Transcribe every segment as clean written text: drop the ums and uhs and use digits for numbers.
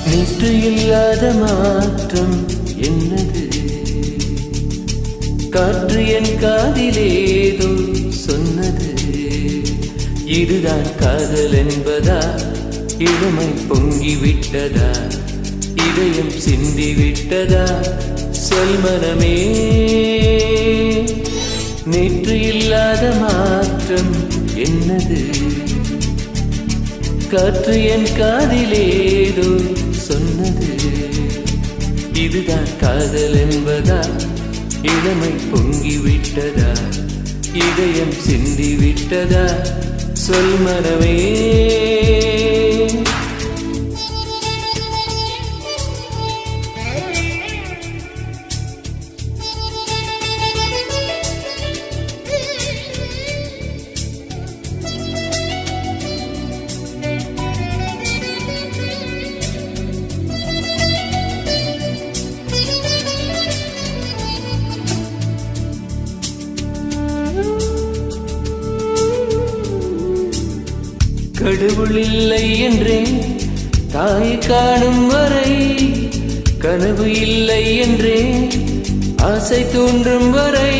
நேற்று இல்லாத மாற்றம் என்னது? காற்று என் காதிலேதோ சொன்னது. இதுதான் காதல் என்பதா? இளமை பொங்கிவிட்டதா? இதயம் சிந்திவிட்டதா? சொல் மனமே. நேற்று இல்லாத மாற்றம் என்னது? காற்று என் காதிலேதோ சொன்னது. இதுதான் காதல் என்பதா? இளமை பொங்கிவிட்டதா? இதயம் சிந்திவிட்டதா? சொல் மனமே. கடவுள் இல்லை என்றே தாய் காணும் வரை, கனவு இல்லை என்றே ஆசை தோன்றும் வரை,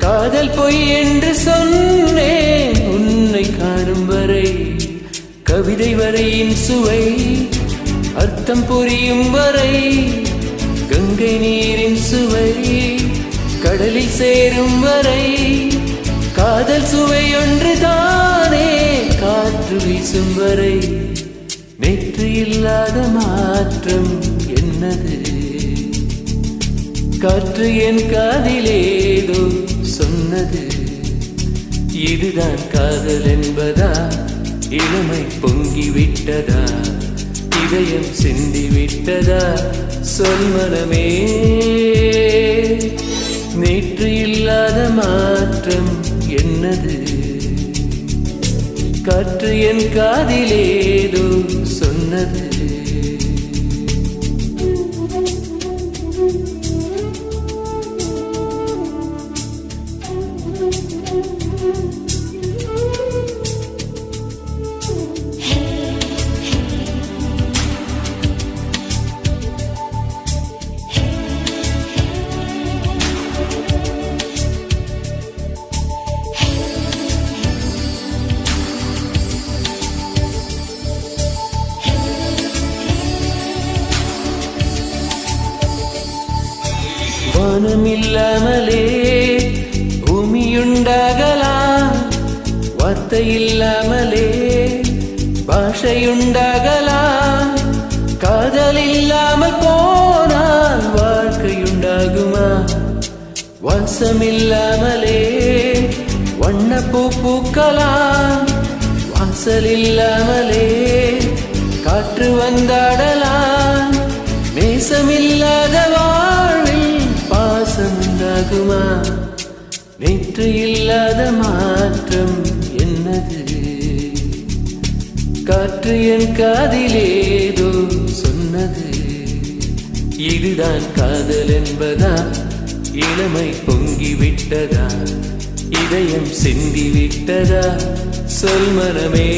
காதல் பொய் என்று சொன்னேன் உன்னை காணும் வரை, கவிதை வரையின் சுவை அர்த்தம் புரியும் வரை, கங்கை நீரின் சுவை கடலில் சேரும் வரை, காதல் சுவை ஒன்று தானே காற்று வீசும் வரை. நேற்று இல்லாத மாற்றம் என்னது? காற்று என் காதிலேதோ சொன்னது. இதுதான் காதல் என்பதா? இளமை பொங்கிவிட்டதா? இதயம் சிந்திவிட்டதா? சொல் மனமே. நேற்று இல்லாத மாற்றம் என்னது? காற்று என் காதிலேதோ சொன்னது. வானம் இல்லாமலே பூமியுண்டாகலாம், வார்த்தை இல்லாமலே பாஷையுண்டாகலாம், காதல் இல்லாமல் போனால் வாழ்க்கையுண்டாகுமா? வாசம் இல்லாமலே வண்ணப்பூ பூக்கலாம், வாசல் இல்லாமலே காற்று வந்தாடலாம், நேசமில்லாத வாழ்வில் பாசம் உண்டாகுமா? நேற்று இல்லாத மாற்றம் என்னது? காற்று என் காதிலேதோ சொன்னது. இதுதான் காதல் என்பதா? இளமை பொங்கிவிட்டதா? இதயம் சிந்திவிட்டதா? சொல் மனமே.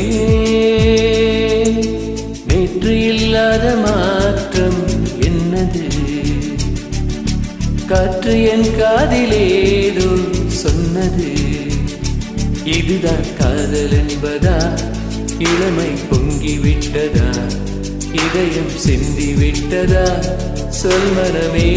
நேற்று இல்லாத மாற்றம் என்னது? காற்று என் காதிலேதோ சொன்னது. இதுதான் காதல் என்பதா? இளமை பொங்கிவிட்டதா? இதயம் சிந்திவிட்டதா? சொல் மனமே.